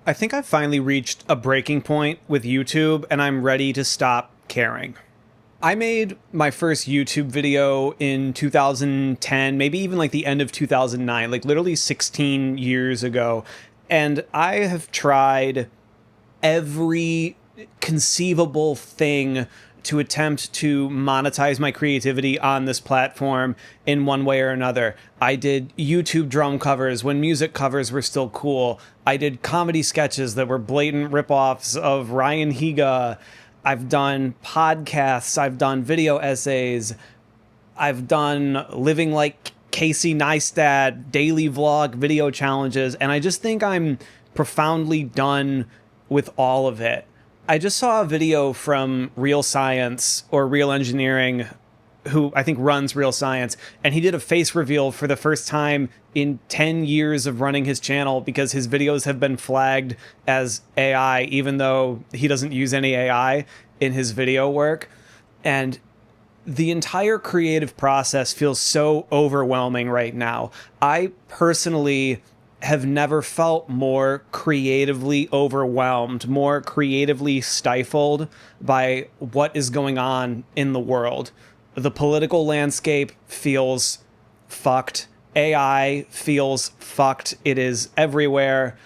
I think I've finally reached a breaking point with YouTube and I'm ready to stop caring. I made my first YouTube video in 2010, maybe even like the end of 2009, like literally 16 years ago. And I have tried every conceivable thing to attempt to monetize my creativity on this platform in one way or another. I did YouTube drum covers when music covers were still cool. I did comedy sketches that were blatant ripoffs of Ryan Higa. I've done podcasts. I've done video essays. I've done Living Like Casey Neistat, daily vlog video challenges. And I just think I'm profoundly done with all of it. I just saw a video from Real Science or Real Engineering, who I think runs Real Science, and he did a face reveal for the first time in 10 years of running his channel because his videos have been flagged as AI, even though he doesn't use any AI in his video work. And the entire creative process feels so overwhelming right now. I personally have never felt more creatively overwhelmed, more creatively stifled by what is going on in the world. The political landscape feels fucked. AI feels fucked. It is everywhere.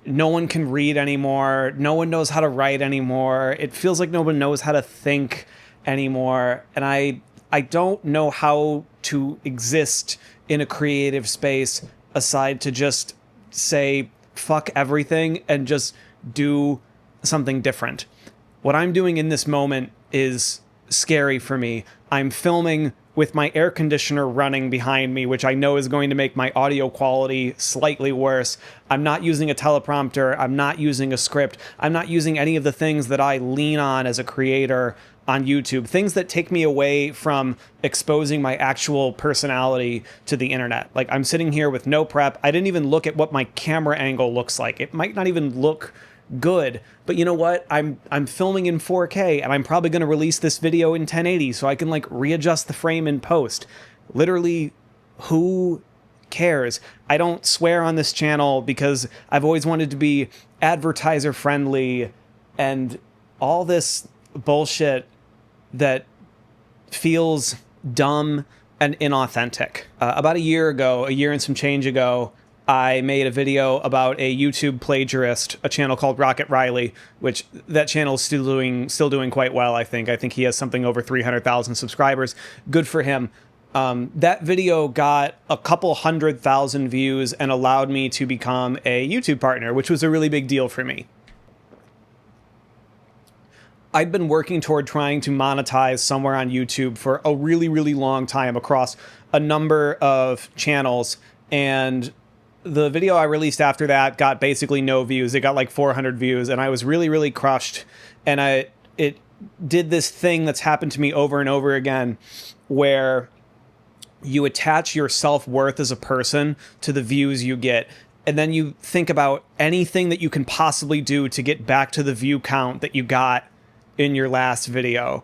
No one can read anymore. No one knows how to write anymore. It feels like no one knows how to think anymore. And I don't know how to exist in a creative space aside to just say fuck everything and just do something different. What I'm doing in this moment is scary for me. I'm filming with my air conditioner running behind me, which I know is going to make my audio quality slightly worse. I'm not using a teleprompter. I'm not using a script. I'm not using any of the things that I lean on as a creator on YouTube, things that take me away from exposing my actual personality to the internet. Like, I'm sitting here with no prep. I didn't even look at what my camera angle looks like. It might not even look good, but you know what? I'm filming in 4K and I'm probably going to release this video in 1080 so I can like readjust the frame in post. Literally, who cares? I don't swear on this channel because I've always wanted to be advertiser friendly and all this bullshit that feels dumb and inauthentic. About a year and some change ago, I made a video about a YouTube plagiarist, a channel called Rocket Riley, which that channel is still doing quite well, I think. I think he has something over 300,000 subscribers. Good for him. That video got a couple 100,000 views and allowed me to become a YouTube partner, which was a really big deal for me. I'd been working toward trying to monetize somewhere on YouTube for a really, really long time across a number of channels. And the video I released after that got basically no views. It got like 400 views and I was really, really crushed. And it did this thing that's happened to me over and over again where you attach your self-worth as a person to the views you get. And then you think about anything that you can possibly do to get back to the view count that you got in your last video,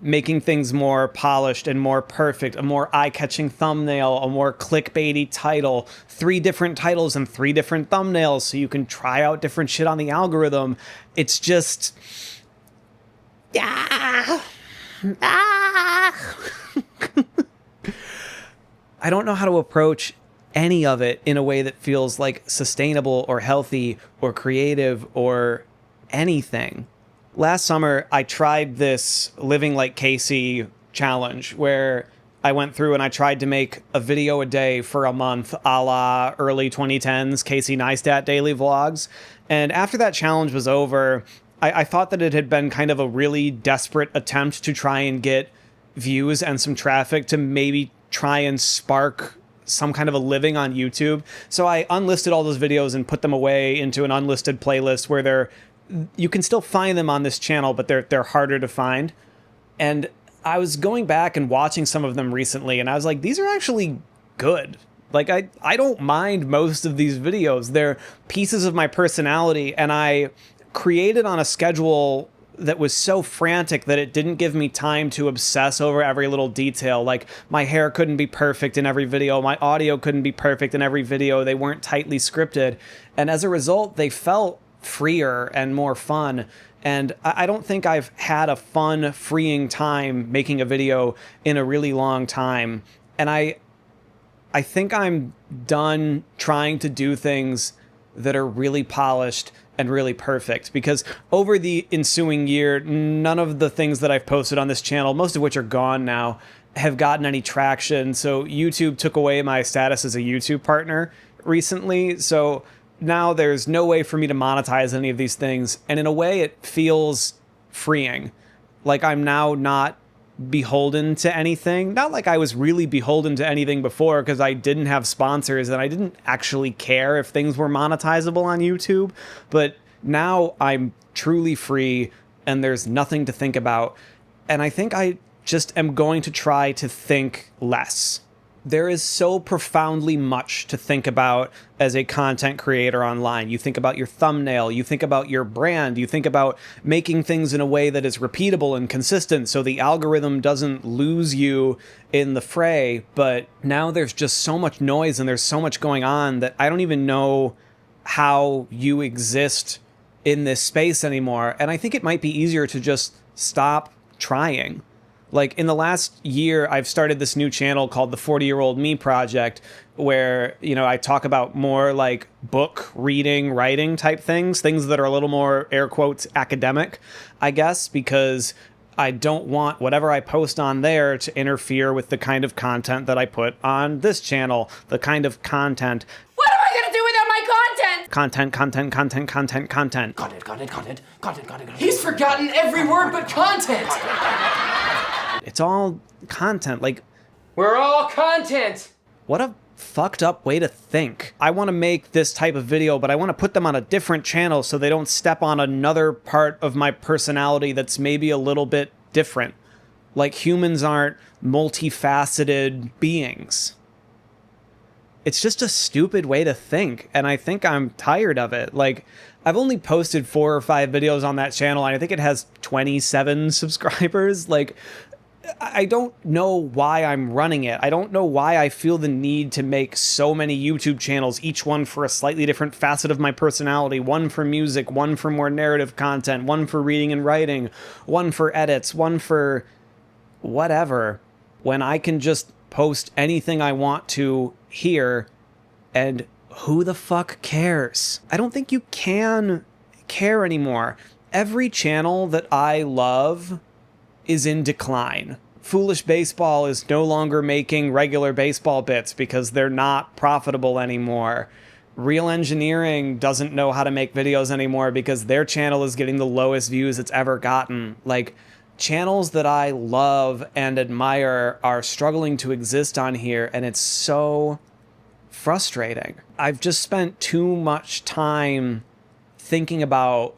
making things more polished and more perfect, a more eye-catching thumbnail, a more clickbaity title, 3 different titles and 3 different thumbnails so you can try out different shit on the algorithm. It's just... I don't know how to approach any of it in a way that feels like sustainable or healthy or creative or anything. Last summer, I tried this Living Like Casey challenge where I went through and I tried to make a video a day for a month, a la early 2010s Casey Neistat daily vlogs. And after that challenge was over, I thought that it had been kind of a really desperate attempt to try and get views and some traffic to maybe try and spark some kind of a living on YouTube. So I unlisted all those videos and put them away into an unlisted playlist where you can still find them on this channel, but they're harder to find. And I was going back and watching some of them recently, and I was like, these are actually good. Like, I don't mind most of these videos. They're pieces of my personality, and I created on a schedule that was so frantic that it didn't give me time to obsess over every little detail. Like, my hair couldn't be perfect in every video, my audio couldn't be perfect in every video, they weren't tightly scripted, and as a result, they felt freer and more fun. And I don't think I've had a fun, freeing time making a video in a really long time. And I think I'm done trying to do things that are really polished and really perfect, because over the ensuing year, none of the things that I've posted on this channel, most of which are gone now, have gotten any traction. So YouTube took away my status as a YouTube partner recently. So now there's no way for me to monetize any of these things. And in a way, it feels freeing. Like I'm now not beholden to anything. Not like I was really beholden to anything before, because I didn't have sponsors and I didn't actually care if things were monetizable on YouTube. But now I'm truly free and there's nothing to think about. And I think I just am going to try to think less. There is so profoundly much to think about as a content creator online. You think about your thumbnail, you think about your brand, you think about making things in a way that is repeatable and consistent so the algorithm doesn't lose you in the fray. But now there's just so much noise and there's so much going on that I don't even know how you exist in this space anymore. And I think it might be easier to just stop trying. Like, in the last year, I've started this new channel called the 40-Year-Old Me Project, where, you know, I talk about more like book reading, writing type things that are a little more, air quotes, academic, I guess, because I don't want whatever I post on there to interfere with the kind of content that I put on this channel, the kind of content. What am I gonna do without my content? Content. He's forgotten every word but content. It's all content. Like, We're all content. what a fucked up way to think. I want to make this type of video, but I want to put them on a different channel so they don't step on another part of my personality that's maybe a little bit different. Like, humans aren't multifaceted beings. It's just a stupid way to think, and I think I'm tired of it. Like, I've only posted 4 or 5 videos on that channel, and I think it has 27 subscribers. Like, I don't know why I'm running it. I don't know why I feel the need to make so many YouTube channels, each one for a slightly different facet of my personality. One for music, one for more narrative content, one for reading and writing, one for edits, one for whatever, when I can just post anything I want to here, and who the fuck cares? I don't think you can care anymore. Every channel that I love is in decline. Foolish Baseball is no longer making regular baseball bits because they're not profitable anymore. Real Engineering doesn't know how to make videos anymore because their channel is getting the lowest views it's ever gotten. Like, channels that I love and admire are struggling to exist on here, and it's so frustrating. I've just spent too much time thinking about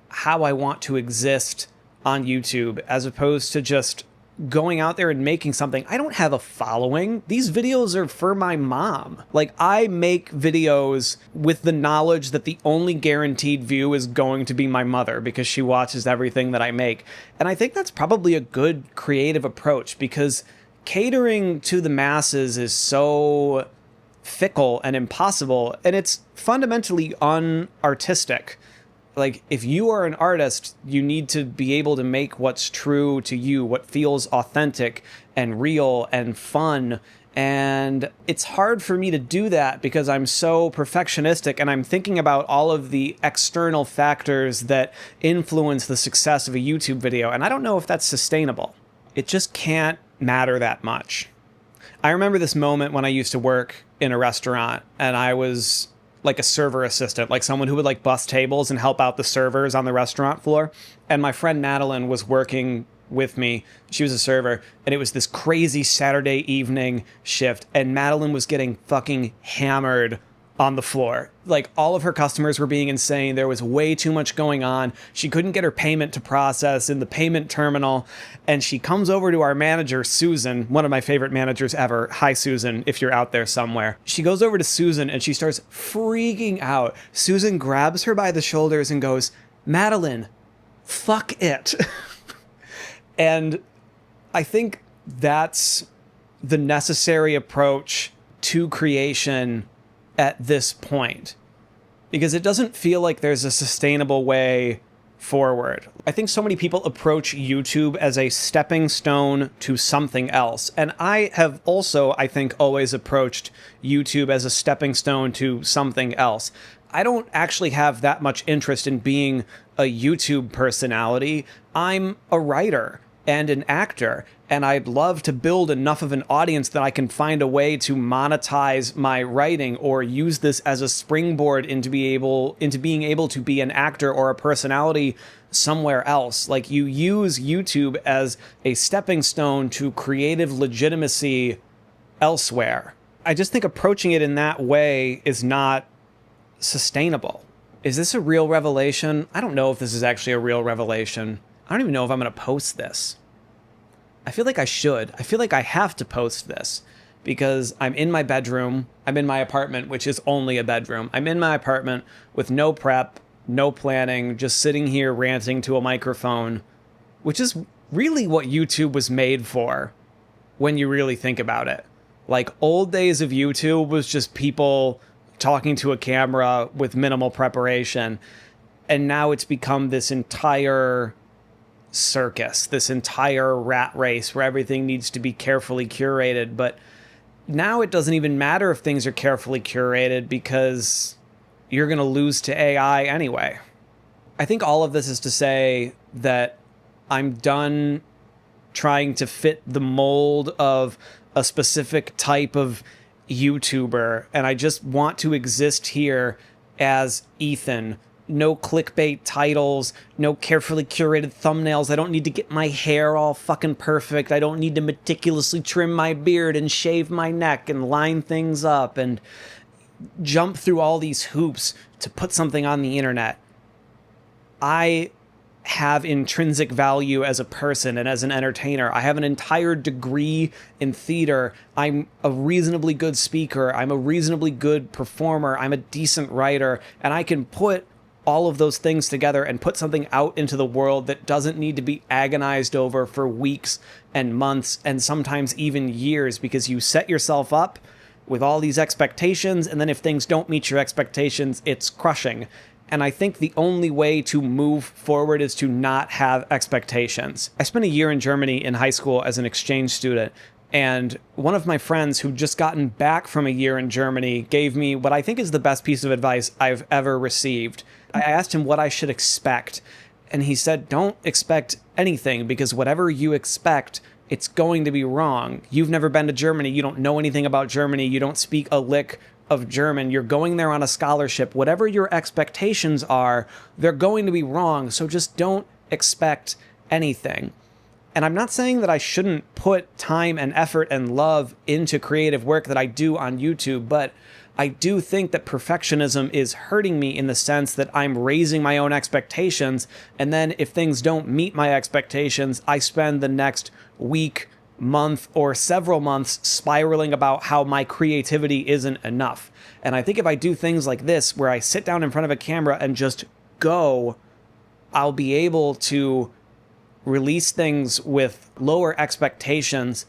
how I want to exist on YouTube as opposed to just going out there and making something. I don't have a following. These videos are for my mom. Like, I make videos with the knowledge that the only guaranteed view is going to be my mother because she watches everything that I make. And I think that's probably a good creative approach, because catering to the masses is so fickle and impossible, and it's fundamentally unartistic. Like, if you are an artist, you need to be able to make what's true to you, what feels authentic and real and fun. And it's hard for me to do that because I'm so perfectionistic and I'm thinking about all of the external factors that influence the success of a YouTube video. And I don't know if that's sustainable. It just can't matter that much. I remember this moment when I used to work in a restaurant and I was like a server assistant, like someone who would like bus tables and help out the servers on the restaurant floor. And my friend Madeline was working with me. She was a server, and it was this crazy Saturday evening shift, and Madeline was getting fucking hammered on the floor. Like, all of her customers were being insane. There was way too much going on. She couldn't get her payment to process in the payment terminal. And she comes over to our manager, Susan, one of my favorite managers ever. Hi, Susan, if you're out there somewhere. She goes over to Susan and she starts freaking out. Susan grabs her by the shoulders and goes, "Madeline, fuck it. And I think that's the necessary approach to creation at this point, because it doesn't feel like there's a sustainable way forward. I think so many people approach YouTube as a stepping stone to something else. And I have also, I think, always approached YouTube as a stepping stone to something else. I don't actually have that much interest in being a YouTube personality. I'm a writer and an actor, and I'd love to build enough of an audience that I can find a way to monetize my writing or use this as a springboard into being able to be an actor or a personality somewhere else. Like, you use YouTube as a stepping stone to creative legitimacy elsewhere. I just think approaching it in that way is not sustainable. Is this a real revelation? I don't know if this is actually a real revelation. I don't even know if I'm going to post this. I feel like I should. I feel like I have to post this because I'm in my bedroom. I'm in my apartment, which is only a bedroom. I'm in my apartment with no prep, no planning, just sitting here ranting to a microphone, which is really what YouTube was made for when you really think about it. Like, old days of YouTube was just people talking to a camera with minimal preparation. And now it's become this entire circus, this entire rat race where everything needs to be carefully curated. But now it doesn't even matter if things are carefully curated because you're going to lose to AI anyway. I think all of this is to say that I'm done trying to fit the mold of a specific type of YouTuber, and I just want to exist here as Ethan. No clickbait titles, no carefully curated thumbnails. I don't need to get my hair all fucking perfect. I don't need to meticulously trim my beard and shave my neck and line things up and jump through all these hoops to put something on the internet. I have intrinsic value as a person and as an entertainer. I have an entire degree in theater. I'm a reasonably good speaker. I'm a reasonably good performer. I'm a decent writer, and I can put all of those things together and put something out into the world that doesn't need to be agonized over for weeks and months and sometimes even years, because you set yourself up with all these expectations, and then if things don't meet your expectations, it's crushing. And I think the only way to move forward is to not have expectations. I spent a year in Germany in high school as an exchange student, and one of my friends who'd just gotten back from a year in Germany gave me what I think is the best piece of advice I've ever received. I asked him what I should expect, and he said, don't expect anything, because whatever you expect, it's going to be wrong. You've never been to Germany. You don't know anything about Germany. You don't speak a lick of German. You're going there on a scholarship. Whatever your expectations are, they're going to be wrong. So just don't expect anything. And I'm not saying that I shouldn't put time and effort and love into creative work that I do on YouTube, but I do think that perfectionism is hurting me in the sense that I'm raising my own expectations, and then if things don't meet my expectations, I spend the next week, month, or several months spiraling about how my creativity isn't enough. And I think if I do things like this, where I sit down in front of a camera and just go, I'll be able to release things with lower expectations,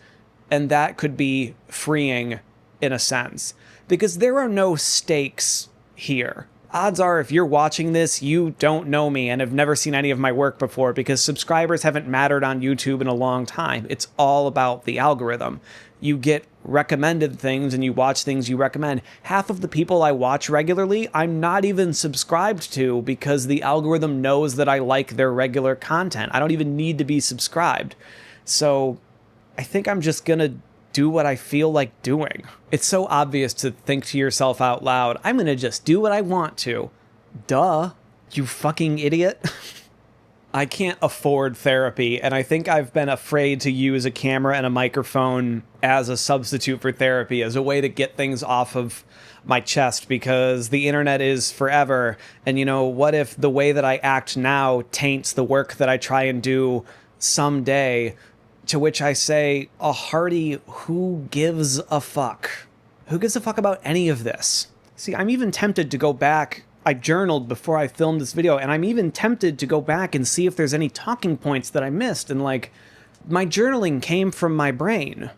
and that could be freeing in a sense. Because there are no stakes here. Odds are, if you're watching this, you don't know me and have never seen any of my work before, because subscribers haven't mattered on YouTube in a long time. It's all about the algorithm. You get recommended things and you watch things you recommend. Half of the people I watch regularly, I'm not even subscribed to, because the algorithm knows that I like their regular content. I don't even need to be subscribed. So I think I'm just gonna do what I feel like doing. It's so obvious to think to yourself out loud, I'm gonna just do what I want to. Duh, you fucking idiot. I can't afford therapy, and I think I've been afraid to use a camera and a microphone as a substitute for therapy, as a way to get things off of my chest, because the internet is forever. And you know, what if the way that I act now taints the work that I try and do someday? To which I say a hearty, who gives a fuck? Who gives a fuck about any of this? See, I'm even tempted to go back I journaled before I filmed this video, and I'm even tempted to go back and see if there's any talking points that I missed, and like, my journaling came from my brain.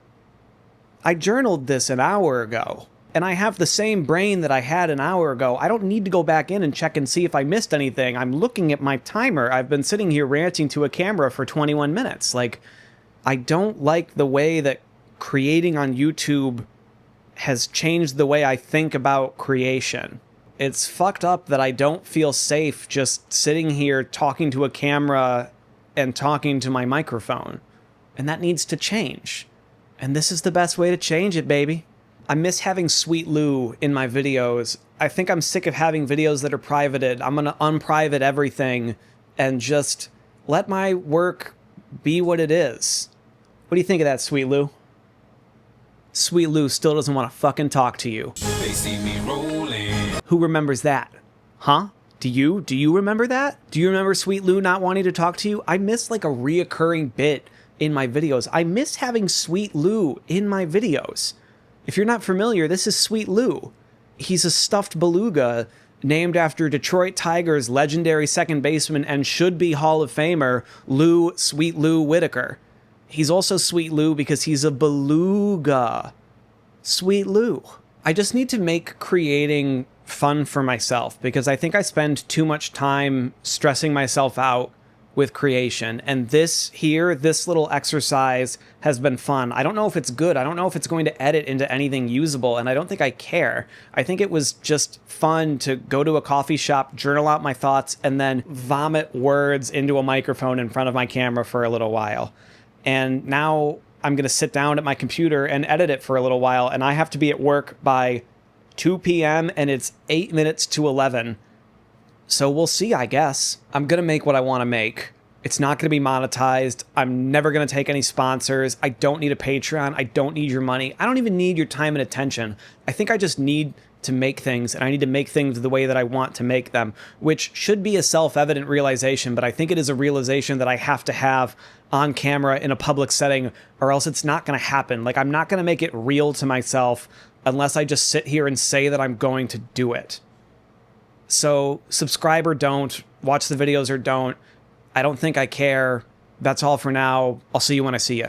I journaled this an hour ago, and I have the same brain that I had an hour ago. I don't need to go back in and check and see if I missed anything. I'm looking at my timer. I've been sitting here ranting to a camera for 21 minutes. Like, I don't like the way that creating on YouTube has changed the way I think about creation. It's fucked up that I don't feel safe just sitting here talking to a camera and talking to my microphone. And that needs to change. And this is the best way to change it, baby. I miss having Sweet Lou in my videos. I think I'm sick of having videos that are privated. I'm gonna unprivate everything and just let my work be what it is. What do you think of that, Sweet Lou? Sweet Lou still doesn't want to fucking talk to you. They see me rolling. Who remembers that? Huh? Do you? Do you remember that? Do you remember Sweet Lou not wanting to talk to you? I miss like a reoccurring bit in my videos. I miss having Sweet Lou in my videos. If you're not familiar, this is Sweet Lou. He's a stuffed beluga named after Detroit Tigers legendary second baseman and should-be Hall of Famer Sweet Lou Whitaker. He's also Sweet Lou because he's a beluga. Sweet Lou. I just need to make creating fun for myself because I think I spend too much time stressing myself out with creation. And this little exercise has been fun. I don't know if it's good. I don't know if it's going to edit into anything usable, and I don't think I care. I think it was just fun to go to a coffee shop, journal out my thoughts, and then vomit words into a microphone in front of my camera for a little while. And now I'm going to sit down at my computer and edit it for a little while, and I have to be at work by 2 p.m. and it's 8 minutes to 11. So we'll see, I guess. I'm going to make what I want to make. It's not going to be monetized. I'm never going to take any sponsors. I don't need a Patreon. I don't need your money. I don't even need your time and attention. I think I just need to make things, and I need to make things the way that I want to make them, which should be a self-evident realization, but I think it is a realization that I have to have on camera in a public setting, or else it's not going to happen. Like, I'm not going to make it real to myself unless I just sit here and say that I'm going to do it. So subscribe or don't, watch the videos or don't. I don't think I care. That's all for now. I'll see you when I see you.